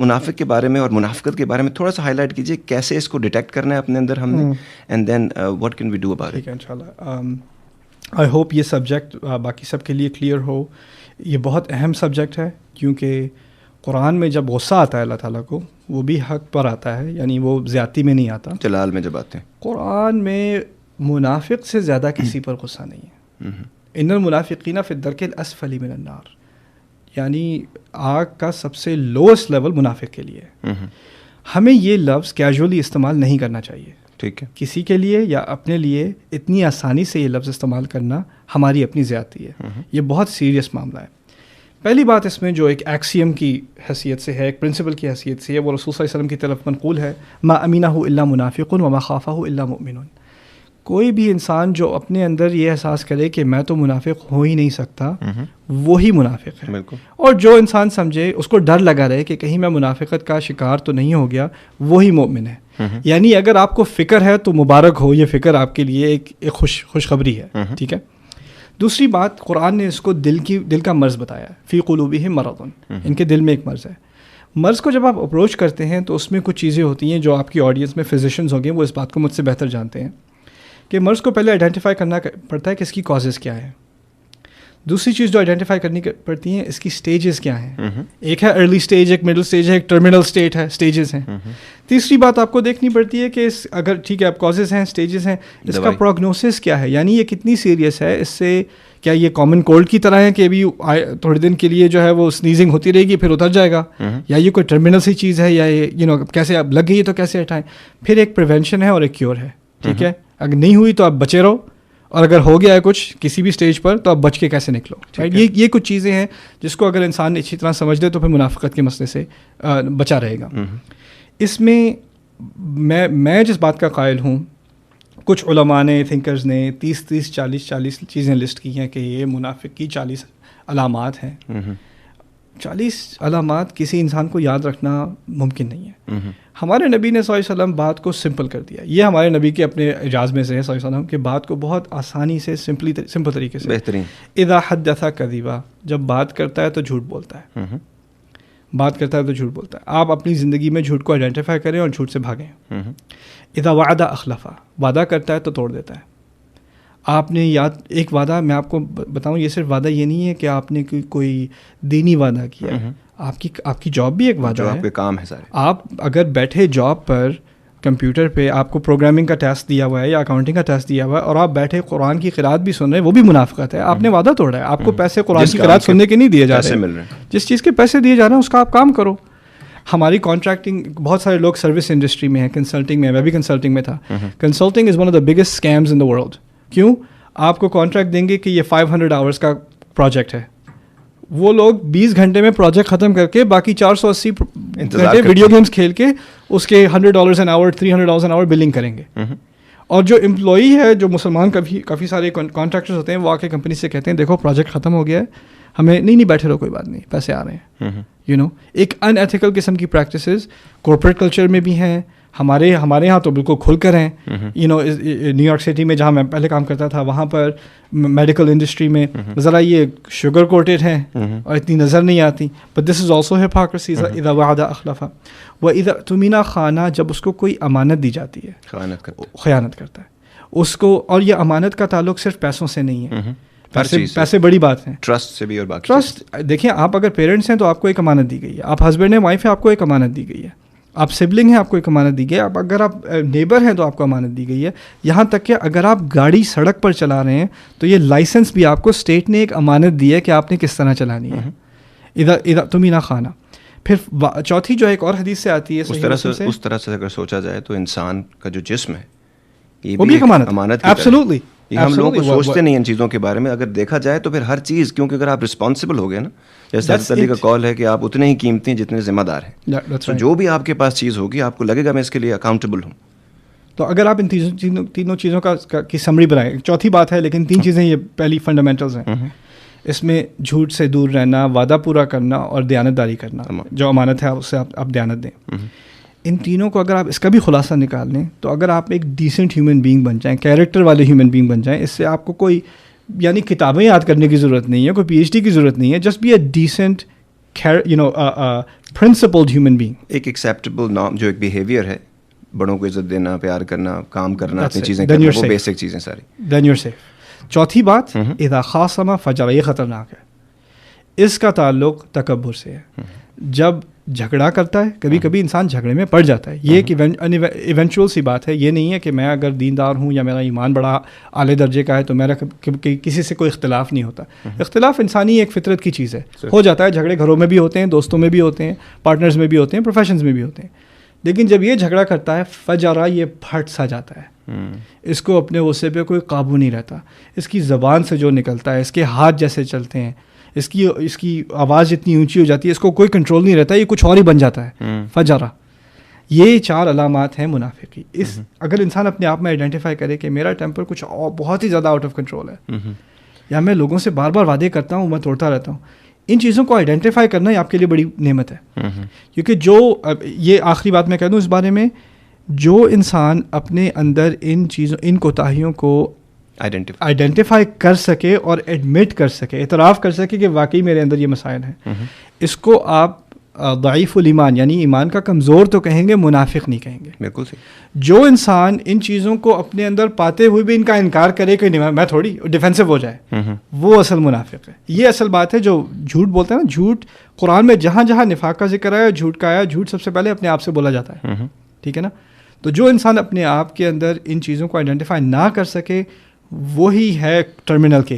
منافق کے بارے میں اور منافقت کے بارے میں تھوڑا سا ہائی لائٹ کیجیے, کیسے اس کو ڈیٹیکٹ کرنا ہے اپنے اندر ہم نے, and then what can we do about it. ٹھیک ہے انشاءاللہ. آئی ہوپ یہ سبجیکٹ باقی سب کے لیے کلیئر ہو. یہ بہت اہم سبجیکٹ ہے, کیونکہ قرآن میں جب غصہ آتا ہے اللہ تعالیٰ کو, وہ بھی حق پر آتا ہے, یعنی وہ زیادتی میں نہیں آتا. جلال میں جب آتے ہیں قرآن میں منافق سے زیادہ کسی پر غصہ نہیں ہے. ان المنافقین فی الدرک الاسفل من النار, یعنی آگ کا سب سے لوئسٹ لیول منافق کے لیے. ہمیں یہ لفظ کیجولی استعمال نہیں کرنا چاہیے. ٹھیک ہے, کسی کے لیے یا اپنے لیے اتنی آسانی سے یہ لفظ استعمال کرنا ہماری اپنی زیادتی ہے. یہ بہت سیریس معاملہ ہے. پہلی بات اس میں جو ایک ایکسیم کی حیثیت سے ہے, ایک پرنسپل کی حیثیت سے ہے, وہ رسول صلی اللہ علیہ وسلم کی طرف منقول ہے, ما امینہ الا منافق وما خافہ الا مؤمن. کوئی بھی انسان جو اپنے اندر یہ احساس کرے کہ میں تو منافق ہو ہی نہیں سکتا, وہی منافق ہے. اور جو انسان سمجھے, اس کو ڈر لگا رہے کہ کہیں میں منافقت کا شکار تو نہیں ہو گیا, وہی مومن ہے. یعنی اگر آپ کو فکر ہے تو مبارک ہو, یہ فکر آپ کے لیے ایک خوشخبری ہے. ٹھیک ہے. دوسری بات, قرآن نے اس کو دل کا مرض بتایا ہے, فی قلوبہم مرض, ان کے دل میں ایک مرض ہے. مرض کو جب آپ اپروچ کرتے ہیں تو اس میں کچھ چیزیں ہوتی ہیں جو آپ کی آڈینس میں فزیشنز ہوں گے, وہ اس بات کو مجھ سے بہتر جانتے ہیں کہ مرض کو پہلے آئیڈینٹیفائی کرنا پڑتا ہے کہ اس کی کازز کیا ہے. دوسری چیز جو آئیڈینٹیفائی کرنی پڑتی ہیں, اس کی سٹیجز کیا ہیں. ایک ہے ارلی سٹیج, ایک مڈل سٹیج ہے, ایک ٹرمینل سٹیٹ ہے, سٹیجز ہیں. تیسری بات آپ کو دیکھنی پڑتی ہے کہ اگر ٹھیک ہے اب کازز ہیں, سٹیجز ہیں, اس کا پروگنوسس کیا ہے, یعنی یہ کتنی سیریس ہے. اس سے کیا یہ کامن کولڈ کی طرح ہے کہ ابھی تھوڑے دن کے لیے جو ہے وہ سنیزنگ ہوتی رہے گی پھر اتر جائے گا, یا یہ کوئی ٹرمینل سی چیز ہے, یا کیسے اب لگ گئی تو کیسے ہٹائیں. پھر ایک پریونشن ہے اور ایک کیور ہے. ٹھیک ہے, اگر نہیں ہوئی تو آپ بچے رہو, اور اگر ہو گیا ہے کچھ کسی بھی سٹیج پر تو آپ بچ کے کیسے نکلو. یہ کچھ چیزیں ہیں جس کو اگر انسان اچھی طرح سمجھ لے تو پھر منافقت کے مسئلے سے بچا رہے گا. اس میں میں جس بات کا قائل ہوں, کچھ علماء نے, تھنکرز نے 30-40 چیزیں لسٹ کی ہیں کہ یہ منافق کی 40 علامات ہیں. 40 علامات کسی انسان کو یاد رکھنا ممکن نہیں ہے. ہمارے نبی نے صلی اللہ علیہ وسلم بات کو سمپل کر دیا. یہ ہمارے نبی کے اپنے اعجاز میں سے ہے صلی اللہ علیہ وسلم کہ بات کو بہت آسانی سے سمپل طریقے سے, بہترین. اذا حدث کذبا, جب بات کرتا ہے تو جھوٹ بولتا ہے. بات کرتا ہے تو جھوٹ بولتا ہے. آپ اپنی زندگی میں جھوٹ کو آئیڈینٹیفائی کریں اور جھوٹ سے بھاگیں. اذا وعد اخلف, وعدہ کرتا ہے تو توڑ دیتا ہے. آپ نے یاد ایک وعدہ میں آپ کو بتاؤں, یہ صرف وعدہ یہ نہیں ہے کہ آپ نے کوئی دینی وعدہ کیا ہے, آپ کی جاب بھی ایک وعدہ ہے, آپ کے کام ہے سارے. آپ اگر بیٹھے جاب پر کمپیوٹر پہ آپ کو پروگرامنگ کا ٹیسٹ دیا ہوا ہے یا اکاؤنٹنگ کا ٹیسٹ دیا ہوا ہے اور آپ بیٹھے قرآن کی قرات بھی سن رہے ہیں, وہ بھی منافقت ہے. آپ نے وعدہ توڑا ہے. آپ کو پیسے قرآن کی قرات سننے کے نہیں دیے جا رہے, جس چیز کے پیسے دیے جا رہے ہیں اس کا آپ کام کرو. ہماری کانٹریکٹنگ, بہت سارے لوگ سروس انڈسٹری میں ہیں, کنسلٹنگ میں, میں بھی کنسلٹنگ میں تھا. Consulting is one of the biggest schemes in the world. کیوں؟ آپ کو کانٹریکٹ دیں گے کہ یہ 500 آورس کا پروجیکٹ ہے, وہ لوگ 20 گھنٹے میں پروجیکٹ ختم کر کے باقی 480 گھنٹے ویڈیو گیمز کھیل کے اس کے $100 an hour, $300 an hour billing کریں گے. اور جو امپلائی ہے, جو مسلمان کافی سارے کانٹریکٹرز ہوتے ہیں, وہ آ کے کمپنی سے کہتے ہیں دیکھو پروجیکٹ ختم ہو گیا ہے, ہمیں نہیں بیٹھے رہو, کوئی بات نہیں, پیسے آ رہے ہیں. ایک ان ایتھیکل قسم کی پریکٹسز کارپوریٹ کلچر میں بھی ہیں. ہمارے یہاں تو بالکل کھل کر ہیں. نیو یارک سٹی میں جہاں میں پہلے کام کرتا تھا, وہاں پر میڈیکل انڈسٹری میں ذرا یہ شوگر کوٹیڈ ہیں اور اتنی نظر نہیں آتی. But this is also hypocrisy. اذا وعد اخلف واذا اؤتمن خان, جب اس کو کوئی امانت دی جاتی ہے خیانت کرتا ہے اس کو. اور یہ امانت کا تعلق صرف پیسوں سے نہیں ہے, پیسے بڑی بات ہیں, ٹرسٹ سے بھی. اور باقی ٹرسٹ دیکھیں, آپ اگر پیرنٹس ہیں تو آپ کو ایک امانت دی گئی ہے, آپ ہسبینڈ ہیں, وائف ہے, آپ کو ایک امانت دی گئی ہے, آپ سبلنگ ہیں, آپ کو ایک امانت دی گئی ہے, اگر آپ نیبر ہیں تو آپ کو امانت دی گئی ہے. یہاں تک کہ اگر آپ گاڑی سڑک پر چلا رہے ہیں تو یہ لائسنس بھی آپ کو اسٹیٹ نے ایک امانت دی ہے کہ آپ نے کس طرح چلانی ہے. اذا اؤتمن خان. پھر چوتھی جو ایک اور حدیث سے آتی ہے, اس طرح سے اگر سوچا جائے تو انسان کا جو جسم ہے یہ بھی ایک امانت. ایبسولوٹلی. ہم لوگوں کو سوچتے نہیں ان چیزوں کے بارے میں. اگر دیکھا جائے تو پھر ہر چیز, کیونکہ اگر آپ رسپانسبل ہو گئے نا, جیسے حضرت علی کا قول ہے کہ آپ اتنے ہی قیمتی ہیں جتنے ذمہ دار ہیں. تو جو بھی آپ کے پاس چیز ہوگی آپ کو لگے گا میں اس کے لیے اکاؤنٹیبل ہوں. تو اگر آپ ان تینوں چیزوں کی سمری بنائیں, چوتھی بات ہے لیکن 3 چیزیں یہ پہلی فنڈامنٹلز ہیں. اس میں جھوٹ سے دور رہنا, وعدہ پورا کرنا اور دیانتداری کرنا. جو امانت ہے اس سے آپ دیانت دیں. ان تینوں کو اگر آپ اس کا بھی خلاصہ نکال لیں تو اگر آپ ایک ڈیسنٹ ہیومن بینگ بن جائیں, کیریکٹر والے ہیومن بینگ بن جائیں, اس سے آپ کو کوئی یعنی کتابیں یاد کرنے کی ضرورت نہیں ہے, کوئی PhD کی ضرورت نہیں ہے. Just be a decent principled human being. ایک ایکسیپٹیبل نارم جو ایک بیہیویئر ہے, بڑوں کو عزت دینا, پیار کرنا, کام کرنا, اپنی چیزیں کرنا, وہ بیسک چیزیں ساری. Then you're safe. چوتھی بات, اذا خاصم فجر, یہ خطرناک ہے. اس کا تعلق تکبر سے ہے. جب جھگڑا کرتا ہے, کبھی کبھی انسان جھگڑے میں پڑ جاتا ہے. یہ ایک ایونچوئل سی بات ہے. یہ نہیں ہے کہ میں اگر دیندار ہوں یا میرا ایمان بڑا اعلی درجے کا ہے تو میرا کسی سے کوئی اختلاف نہیں ہوتا. اختلاف انسانی ایک فطرت کی چیز ہے, ہو جاتا ہے. جھگڑے گھروں میں بھی ہوتے ہیں, دوستوں میں بھی ہوتے ہیں, پارٹنرز میں بھی ہوتے ہیں, پروفیشنز میں بھی ہوتے ہیں. لیکن جب یہ جھگڑا کرتا ہے فجرا, یہ پھٹ سا جاتا ہے. اس کو اپنے غصے پہ کوئی قابو نہیں رہتا. اس کی زبان سے جو نکلتا ہے, اس کے ہاتھ جیسے چلتے ہیں, اس کی آواز اتنی اونچی ہو جاتی ہے, اس کو کوئی کنٹرول نہیں رہتا, یہ کچھ اور ہی بن جاتا ہے. فجرا, یہ 4 علامات ہیں منافقی. اگر انسان اپنے آپ میں آئیڈینٹیفائی کرے کہ میرا ٹیمپر کچھ بہت ہی زیادہ آؤٹ آف کنٹرول ہے, یا میں لوگوں سے بار بار وعدے کرتا ہوں, میں توڑتا رہتا ہوں, ان چیزوں کو آئیڈینٹیفائی کرنا ہی آپ کے لیے بڑی نعمت ہے. کیونکہ یہ آخری بات میں کہہ دوں اس بارے میں, جو انسان اپنے اندر ان کوتاہیوں کو آئیڈینٹیفائی کر سکے اور ایڈمٹ کر سکے, اعتراف کر سکے کہ واقعی میرے اندر یہ مسائل ہیں, اس کو آپ ضعیف الایمان یعنی ایمان کا کمزور تو کہیں گے, منافق نہیں کہیں گے. بالکل صحیح. جو انسان ان چیزوں کو اپنے اندر پاتے ہوئے بھی ان کا انکار کرے کہ میں تھوڑی ڈیفینسو ہو جائے, وہ اصل منافق ہے. یہ اصل بات ہے. جو جھوٹ بولتے ہیں نا, جھوٹ قرآن میں جہاں جہاں نفاق کا ذکر آیا, جھوٹ کا آیا, جھوٹ سب سے پہلے اپنے آپ سے بولا جاتا ہے. ٹھیک ہے نا. تو جو انسان اپنے آپ کے اندر ان چیزوں کو آئیڈینٹیفائی نہ کر سکے, وہی ہے ٹرمینل کے